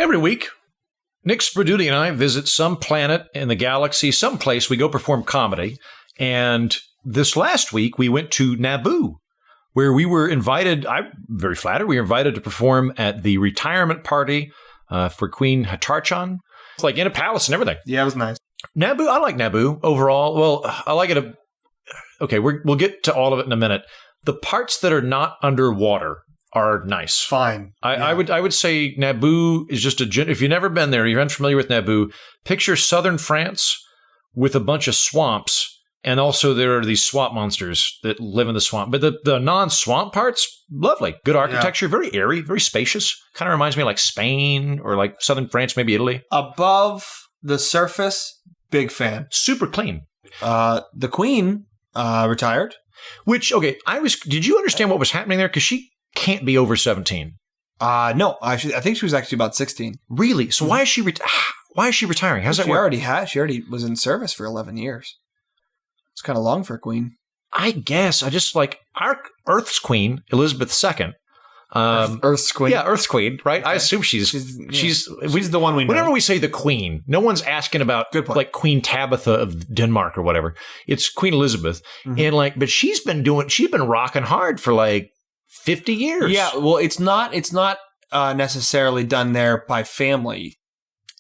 Every week, Nick Sperdute and I visit some planet in the galaxy, some place we go perform comedy. And this last week, we went to Naboo, where we were invited. I'm very flattered. We were invited to perform at the retirement party for Queen Hatarchan. It's like in a palace and everything. Yeah, it was nice. Naboo, I like Naboo overall. Well, I like it. Okay, we'll get to all of it in a minute. The parts that are not underwater are nice. Fine. I would say Naboo is just if you've never been there, you're unfamiliar with Naboo, picture southern France with a bunch of swamps. And also there are these swamp monsters that live in the swamp. But the non-swamp parts, lovely. Good architecture, very airy, very spacious. Kind of reminds me of like Spain or like southern France, maybe Italy. Above the surface, big fan. Super clean. The Queen retired. Which, okay, did you understand what was happening there? Because she can't be over 17. No, I think she was actually about 16. Really? So why is she retiring? How's that work? She already was in service for 11 years. It's kind of long for a queen. I guess. I just like our Earth's queen, Elizabeth II. Earth's queen? Yeah, Earth's queen, right? Okay. I assume she's the one we know. Whenever we say the queen, no one's asking about like Queen Tabitha of Denmark or whatever. It's Queen Elizabeth. Mm-hmm. And but she's been rocking hard for like 50 years. Yeah, well, it's not necessarily done there by family.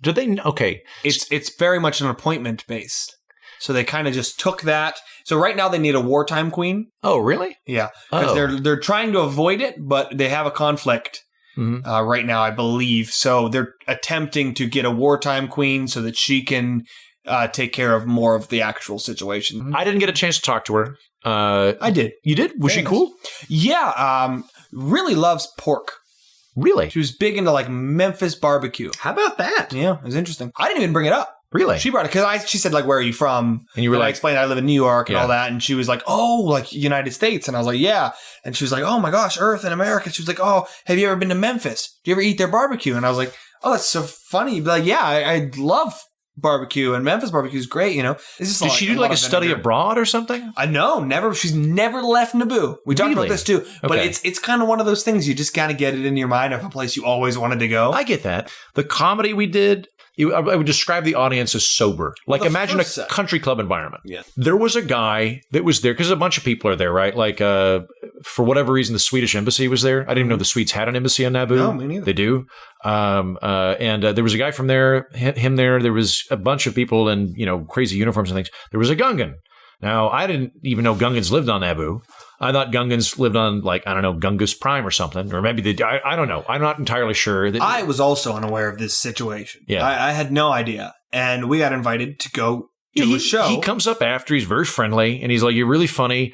Do they? Okay. It's very much an appointment based. So they kind of just took that. So right now they need a wartime queen. Oh, really? Yeah, because they're trying to avoid it, but they have a conflict right now, I believe. So they're attempting to get a wartime queen so that she can take care of more of the actual situation. I didn't get a chance to talk to her. I did. You did? Was she cool? Yeah. Really loves pork. Really? She was big into like Memphis barbecue. How about that? Yeah, it was interesting. I didn't even bring it up. Really? She brought it because she said like, "Where are you from?" And you were I explained I live in New York and all that, and she was like, "Oh, like United States," and I was like, "Yeah," and she was like, "Oh my gosh, Earth and America." She was like, "Oh, have you ever been to Memphis? Do you ever eat their barbecue?" And I was like, "Oh, that's so funny." You'd be like, "Yeah, I love barbecue, and Memphis barbecue is great." You know, it's just did she do like a study abroad or something? No, never. She's never left Naboo. We talked about this too, but it's kind of one of those things you just kind of get it in your mind of a place you always wanted to go. I get that. The comedy we did. I would describe the audience as sober. Like imagine a country club environment. Yeah. There was a guy that was there because a bunch of people are there, right? Like for whatever reason, the Swedish embassy was there. I didn't even know the Swedes had an embassy on Naboo. No, me neither. They do. And there was a guy from there, him there. There was a bunch of people in crazy uniforms and things. There was a Gungan. Now, I didn't even know Gungans lived on Naboo. I thought Gungans lived on, like, I don't know, Gungus Prime or something. Or maybe they I don't know. I'm not entirely sure. I was also unaware of this situation. Yeah. I had no idea. And we got invited to go do a show. He comes up after. He's very friendly. And he's like, "You're really funny.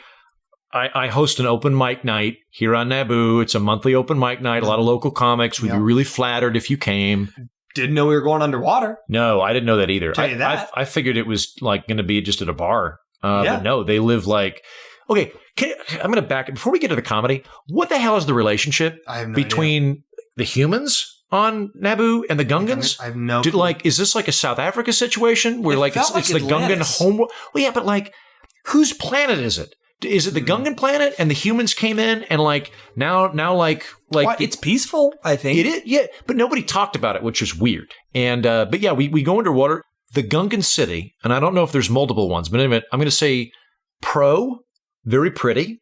I host an open mic night here on Naboo. It's a monthly open mic night. A lot of local comics. We'd be really flattered if you came." Didn't know we were going underwater. No, I didn't know that either. Tell you that. I figured it was, like, going to be just at a bar. But no, they live like... Okay, I'm going to back it. Before we get to the comedy, what the hell is the relationship between the humans on Naboo and the Gungans? I have no clue. Is this like a South Africa situation where it's the Gungan home? Well, yeah, but like, whose planet is it? Is it the Gungan planet and the humans came in and now it's peaceful, I think. It is, yeah, but nobody talked about it, which is weird. And but yeah, we go underwater. The Gungan city, and I don't know if there's multiple ones, but anyway, I'm going to say very pretty.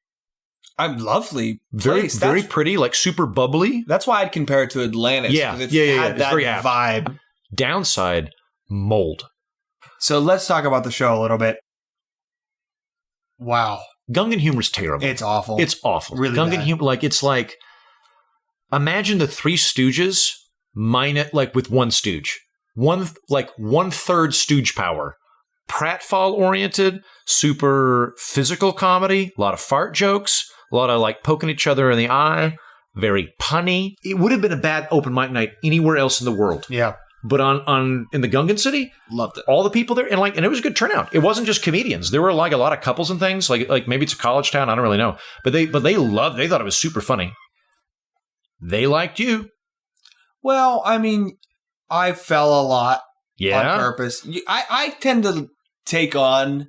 I'm lovely. Very pretty, like super bubbly. That's why I'd compare it to Atlantis. Yeah. Had It's that very vibe. Downside, mold. So let's talk about the show a little bit. Wow. Gungan humor's terrible. It's awful. It's awful. Really Gungan bad. humor, it's like, imagine the Three Stooges with one stooge. One third stooge power. Pratfall oriented, super physical comedy, a lot of fart jokes, a lot of like poking each other in the eye, very punny. It would have been a bad open mic night anywhere else in the world. Yeah. But in the Gungan city, loved it. All the people there, and it was a good turnout. It wasn't just comedians. There were like a lot of couples and things. Like maybe it's a college town. I don't really know. But they thought it was super funny. They liked you. Well, I mean, I fell a lot on purpose. I tend to take on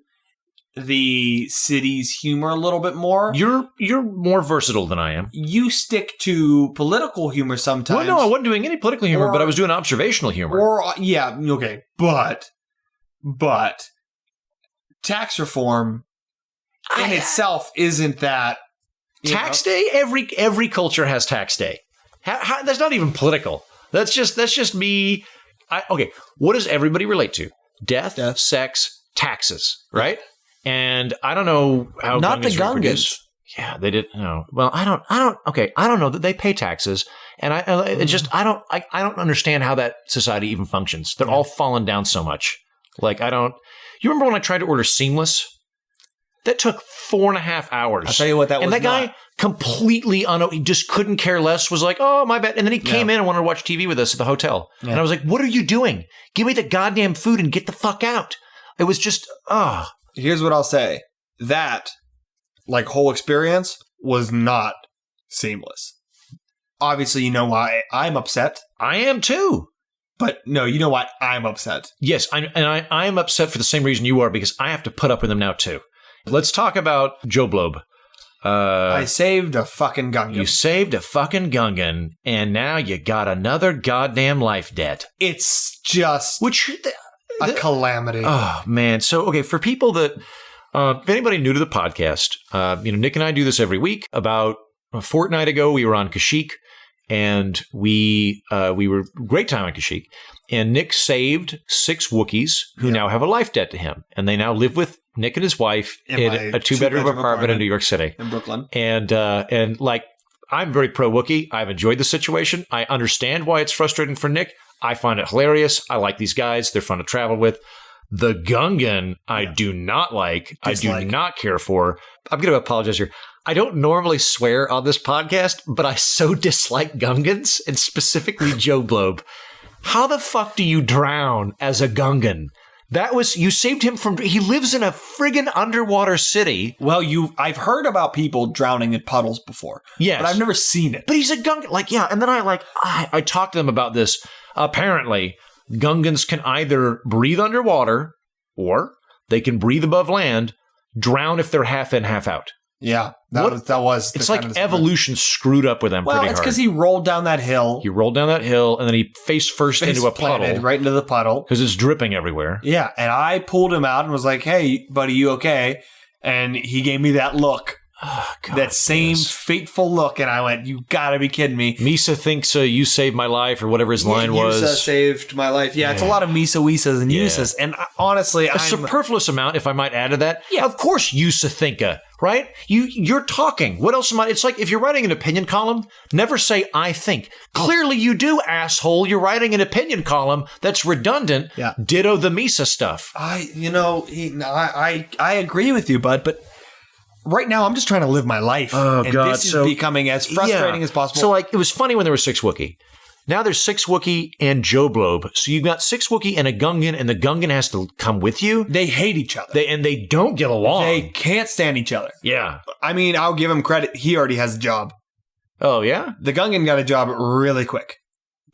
the city's humor a little bit more. You're more versatile than I am. You stick to political humor sometimes. Well, no, I wasn't doing any political humor, but I was doing observational humor. Okay, but tax reform in itself isn't that. Tax day? Every culture has tax day. That's not even political. That's just me. Okay, what does everybody relate to? Death, sex, taxes, right? And I don't know how not the Gungans. Reproduce. Yeah, they didn't know. Well, I don't know that they pay taxes, and I don't understand how that society even functions. They're all fallen down so much. Like you remember when I tried to order Seamless? That took 4.5 hours. I'll tell you what, that guy completely he just couldn't care less, was like, oh, my bad. And then he came in and wanted to watch TV with us at the hotel. Yeah. And I was like, what are you doing? Give me the goddamn food and get the fuck out. It was just, Here's what I'll say. That, whole experience was not seamless. Obviously, you know why I'm upset. I am too. But no, you know why I'm upset. Yes, I am upset for the same reason you are, because I have to put up with them now too. Let's talk about Joe Blob. I saved a fucking Gungan. You saved a fucking Gungan, and now you got another goddamn life debt. It's just a calamity. Oh, man. So, okay, for people that, if anybody new to the podcast, Nick and I do this every week. About a fortnight ago, we were on Kashyyyk, and we were great time on Kashyyyk. And Nick saved 6 Wookiees who now have a life debt to him. And they now live with Nick and his wife in a 2-bedroom apartment in New York City. In Brooklyn. And I'm very pro Wookiee. I've enjoyed the situation. I understand why it's frustrating for Nick. I find it hilarious. I like these guys. They're fun to travel with. The Gungan, I do not like. Dislike. I do not care for. I'm going to apologize here. I don't normally swear on this podcast, but I so dislike Gungans, and specifically Joe Blob. How the fuck do you drown as a Gungan? You saved him he lives in a friggin' underwater city. Well, I've heard about people drowning in puddles before. Yes. But I've never seen it. But he's a Gungan. And then I talked to them about this. Apparently, Gungans can either breathe underwater, or they can breathe above land, drown if they're half in, half out. Yeah, that was. It's like evolution screwed up with them pretty hard. Well, it's because he rolled down that hill. And then he face first into a puddle. Right into the puddle. Because it's dripping everywhere. Yeah, and I pulled him out and was like, hey, buddy, you okay? And he gave me that look. Oh, God, that same fateful look, and I went, you gotta be kidding me. Misa thinks you saved my life, or whatever his line was. Misa saved my life. Yeah, it's a lot of Misa, Wisas, and Yusas. And honestly, a superfluous amount, if I might add to that. Yeah. Of course, Yusa Thinka, right? You're talking. What else am I? It's like if you're writing an opinion column, never say I think. Clearly you do, asshole. You're writing an opinion column that's redundant. Yeah. Ditto the Misa stuff. I agree with you, bud, but right now, I'm just trying to live my life. Oh, and God. This is becoming as frustrating as possible. So, it was funny when there were 6 Wookiee. Now there's 6 Wookiee and Joe Blob. So you've got 6 Wookiee and a Gungan, and the Gungan has to come with you. They hate each other. They don't get along. They can't stand each other. Yeah. I mean, I'll give him credit. He already has a job. Oh, yeah? The Gungan got a job really quick.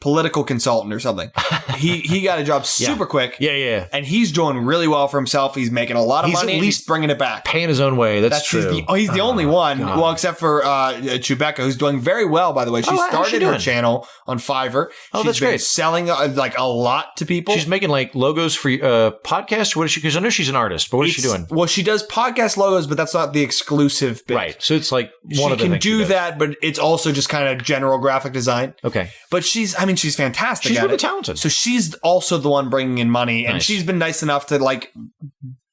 Political consultant or something. He got a job super quick. Yeah. And he's doing really well for himself. He's making a lot of money. At least he's bringing it back. Paying his own way. That's true. He's the only one. God. Well, except for Chewbecca, who's doing very well, by the way. She started her channel on Fiverr. That's great. Selling a lot to people. She's making logos for podcasts. What is she? Because I know she's an artist, but what is she doing? Well, she does podcast logos, but that's not the exclusive bit. Right. So it's one of the things she can do that, but it's also just kind of general graphic design. Okay. But she's fantastic. She's really talented. So she's also the one bringing in money, and she's been nice enough to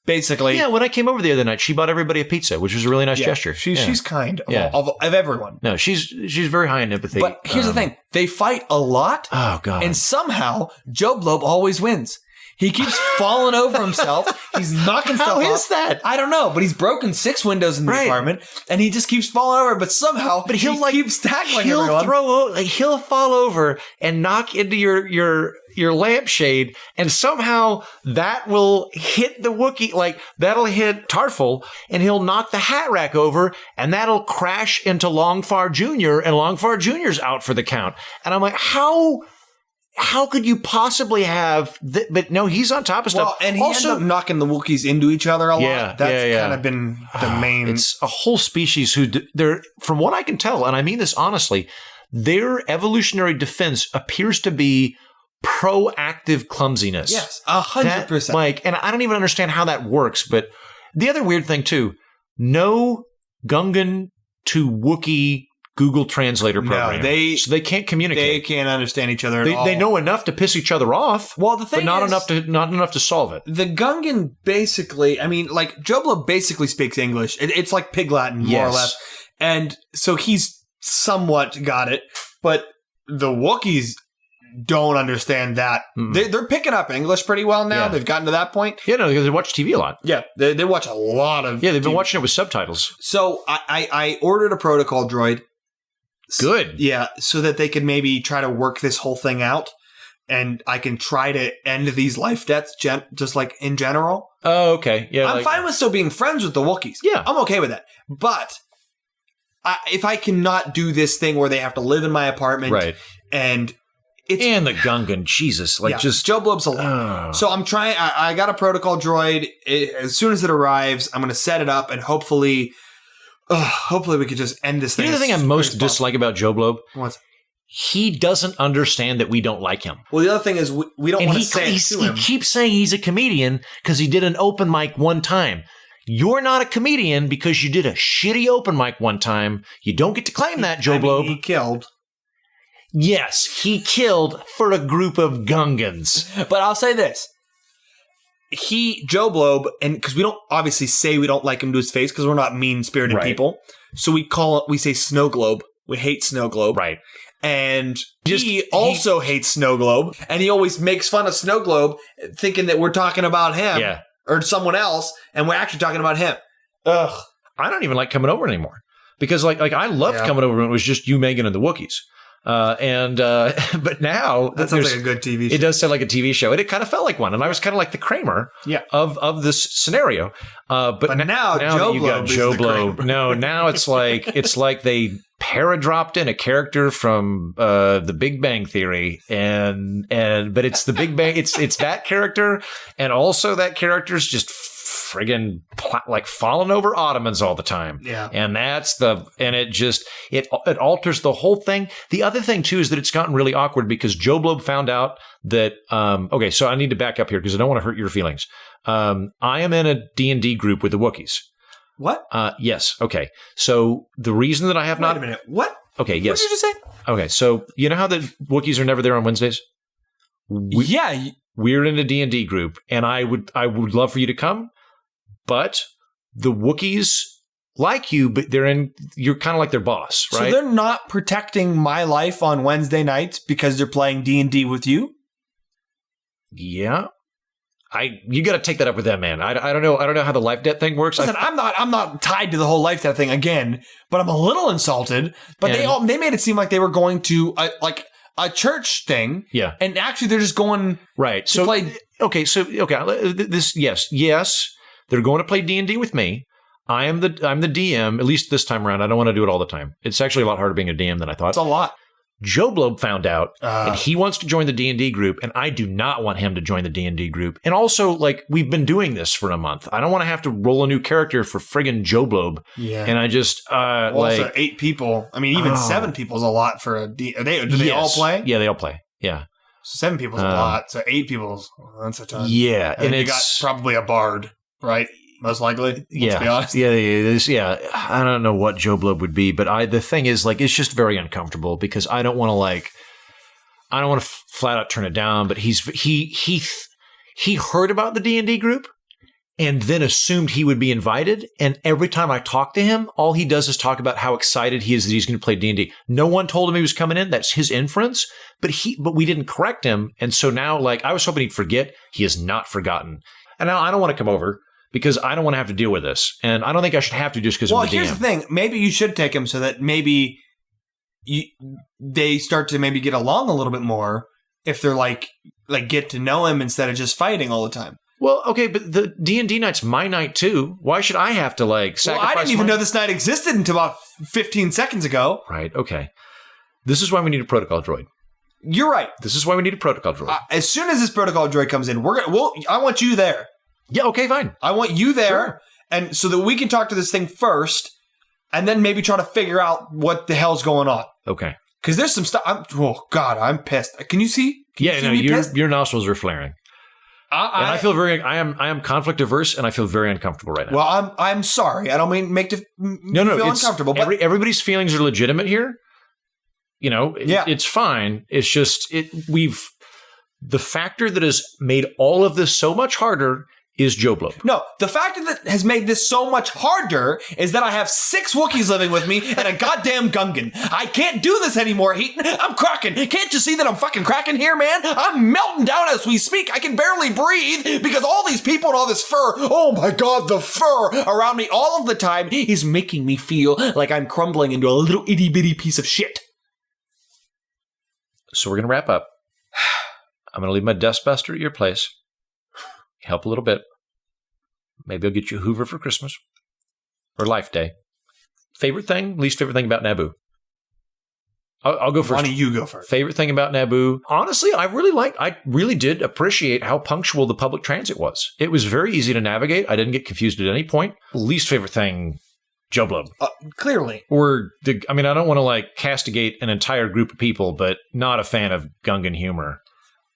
basically. Yeah, when I came over the other night, she bought everybody a pizza, which was a really nice gesture. She's kind of everyone. No, she's very high in empathy. But here's the thing: they fight a lot. Oh, God! And somehow Joe Blob always wins. He keeps falling over himself. He's knocking stuff off. How is that? I don't know, but he's broken 6 windows in the apartment, and he just keeps falling over. But somehow, he keeps tackling everyone. He'll fall over and knock into your lampshade, and somehow that will hit the Wookiee. That'll hit Tarful, and he'll knock the hat rack over, and that'll crash into Longfar Jr., and Longfar Jr.'s out for the count. And I'm like, how how could you possibly have? But no, he's on top of stuff. And he ends up knocking the Wookiees into each other a lot. That's kind of been the main. It's a whole species who they're, from what I can tell, and I mean this honestly, their evolutionary defense appears to be proactive clumsiness. Yes, 100%. Like, and I don't even understand how that works. But the other weird thing too, no Gungan to Wookiee Google Translator program. No, so they can't communicate. They can't understand each other at all. They know enough to piss each other off. Well, the thing but is, not enough to solve it. The Gungan basically, I mean, like Joe Blob basically speaks English. It's like Pig Latin, more or less. And so he's somewhat got it, but the Wookiees don't understand that. They're picking up English pretty well now. They've gotten to that point. Yeah, no, because they watch TV a lot. Yeah, they watch a lot of they've been TV. watching it with subtitles. So I ordered a protocol droid. Good. Yeah, so that they could maybe try to work this whole thing out, and I can try to end these life debts just like in general. Oh, okay. Yeah, I'm fine with still being friends with the Wookiees. Yeah. I'm okay with that. But if I cannot do this thing where they have to live in my apartment, right, and the Gungan, Jesus, just Joe Blob's a lot. So I'm trying. I got a protocol droid. As soon as it arrives, I'm going to set it up, and hopefully we could just end this thing. You know the thing I most dislike about Joe Blob? What? He doesn't understand that we don't like him. Well, the other thing is we don't want to say it to him. He keeps saying he's a comedian because he did an open mic one time. You're not a comedian because you did a shitty open mic one time. You don't get to claim that, Joe Blob. He killed. Yes, he killed for a group of Gungans. But I'll say this. Joe Blob, and because we don't obviously say we don't like him to his face because we're not mean-spirited people. So we say Snow Globe. We hate Snow Globe. Right. And he also hates Snow Globe. And he always makes fun of Snow Globe thinking that we're talking about him or someone else. And we're actually talking about him. Ugh. I don't even like coming over anymore. Because like I loved coming over when it was just you, Megan, and the Wookiees. But now that sounds like a good TV show. It does sound like a TV show, and it kind of felt like one. And I was kind of like the Kramer of this scenario. But now that you got Joe Blob. No, now it's like they paradropped in a character from the Big Bang Theory, but it's the Big Bang. It's that character, and also that character's just friggin' like falling over ottomans all the time. Yeah. And it alters the whole thing. The other thing too is that it's gotten really awkward because Joe Blob found out that, okay, so I need to back up here because I don't want to hurt your feelings. I am in a D&D group with the Wookiees. What? Yes. Okay. So the reason that I have not. Wait a minute. What? Okay. Yes. What did you just say? Okay. So you know how the Wookiees are never there on Wednesdays? We're in a D&D group, and I would love for you to come. But the Wookiees like you, but you're kind of like their boss, right? So they're not protecting my life on Wednesday nights because they're playing D&D with you? Yeah. You got to take that up with them, man. I don't know how the life debt thing works. Listen, I'm not tied to the whole life debt thing again, but I'm a little insulted. But they made it seem like they were going to a church thing. Yeah. And actually they're just going to play. Yes. They're going to play D&D with me. I'm the DM, at least this time around. I don't want to do it all the time. It's actually a lot harder being a DM than I thought. It's a lot. Joe Blob found out, and he wants to join the D&D group, and I do not want him to join the D&D group. And also, like, we've been doing this for a month. I don't want to have to roll a new character for friggin' Joe Blob. Yeah. And I just, also 8 people. I mean, even 7 people is a lot for a D. Do they all play? Yeah, they all play. Yeah. 7 people is a lot. So 8 people, that's a ton. Yeah. And you got probably a bard. Right, most likely. Let's be honest. Yeah. I don't know what Joe Blob would be, but the thing is, like, it's just very uncomfortable because I don't want to flat out turn it down. But he heard about the D&D group and then assumed he would be invited. And every time I talk to him, all he does is talk about how excited he is that he's going to play D&D. No one told him he was coming in. That's his inference. But we didn't correct him, and so now, like, I was hoping he'd forget. He has not forgotten. And now I don't want to come over because I don't want to have to deal with this. And I don't think I should have to just because of the DM. Well, here's the thing. Maybe you should take him so that maybe they start to maybe get along a little bit more if they're like get to know him instead of just fighting all the time. Well, okay, but the D&D night's my night too. Why should I have to sacrifice? Well, I didn't even know this night existed until about 15 seconds ago. Right, okay. This is why we need a protocol droid. You're right. This is why we need a protocol droid. As soon as this protocol droid comes in, I want you there. Yeah, okay, fine. I want you there, and so that we can talk to this thing first, and then maybe try to figure out what the hell's going on. Okay. Because there's some stuff. I'm pissed. Can you see? Your nostrils are flaring. I feel I am conflict averse, and I feel very uncomfortable right now. Well, I'm sorry. I don't mean feel uncomfortable. But everybody's feelings are legitimate here. It's fine. It's just the factor that has made all of this so much harder is Joe Blob. No, the factor that has made this so much harder is that I have 6 Wookiees living with me and a goddamn Gungan. I can't do this anymore, Heaton. I'm cracking. Can't you see that I'm fucking cracking here, man? I'm melting down as we speak. I can barely breathe because all these people and all this fur, oh my God, the fur around me all of the time is making me feel like I'm crumbling into a little itty bitty piece of shit. So we're going to wrap up. I'm going to leave my dustbuster at your place. Help a little bit. Maybe I'll get you a Hoover for Christmas. Or Life Day. Favorite thing, least favorite thing about Naboo? I'll go first. Why don't you go first? Favorite thing about Naboo? Honestly, I really did appreciate how punctual the public transit was. It was very easy to navigate. I didn't get confused at any point. Least favorite thing, Joe Blob. Clearly. I don't want to castigate an entire group of people, but not a fan of Gungan humor.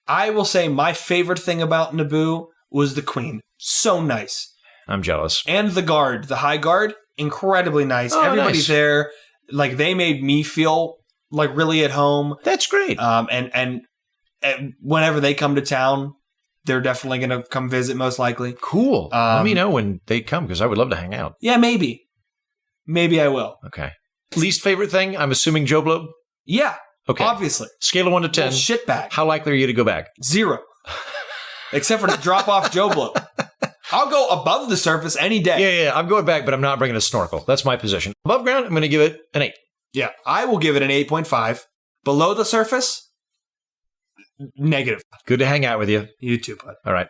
I will say my favorite thing about Naboo was the Queen. So nice. I'm jealous. And the guard, the High Guard, incredibly nice. Everybody's nice. there. They made me feel really at home. That's great. And whenever they come to town, they're definitely going to come visit, most likely. Cool. Let me know when they come, because I would love to hang out. Yeah, maybe. Maybe I will. Okay. Least favorite thing? I'm assuming Joe Blob? Yeah. Okay. Obviously. Scale of 1 to 10. Shitbag. How likely are you to go back? 0. Except for to drop off Joe Blob. I'll go above the surface any day. Yeah. I'm going back, but I'm not bringing a snorkel. That's my position. Above ground, I'm going to give it an 8. Yeah. I will give it an 8.5. Below the surface, negative. Good to hang out with you. You too, bud. All right.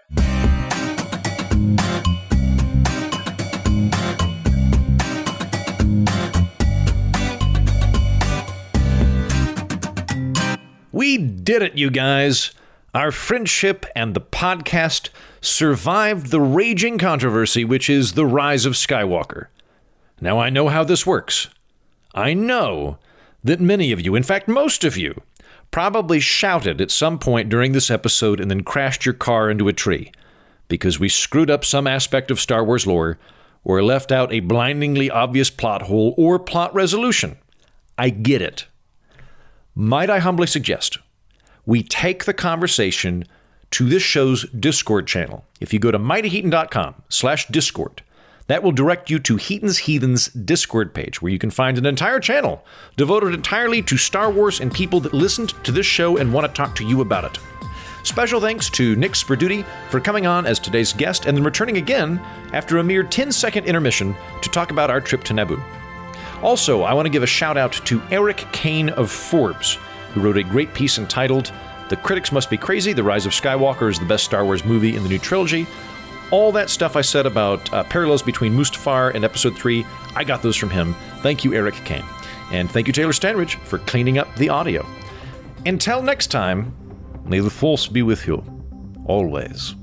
We did it, you guys. Our friendship and the podcast survived the raging controversy, which is the rise of Skywalker. Now, I know how this works. I know that many of you, in fact, most of you, probably shouted at some point during this episode and then crashed your car into a tree because we screwed up some aspect of Star Wars lore or left out a blindingly obvious plot hole or plot resolution. I get it. Might I humbly suggest we take the conversation to this show's Discord channel. If you go to mightyheaton.com/Discord, that will direct you to Heaton's Heathens Discord page, where you can find an entire channel devoted entirely to Star Wars and people that listened to this show and want to talk to you about it. Special thanks to Nick Sperdute for coming on as today's guest and then returning again after a mere 10-second intermission to talk about our trip to Naboo. Also, I want to give a shout out to Eric Kane of Forbes, who wrote a great piece entitled "The Critics Must Be Crazy, The Rise of Skywalker is the Best Star Wars Movie in the New Trilogy." All that stuff I said about parallels between Mustafar and Episode 3, I got those from him. Thank you, Eric Kane. And thank you, Taylor Stanridge, for cleaning up the audio. Until next time, may the Force be with you, always.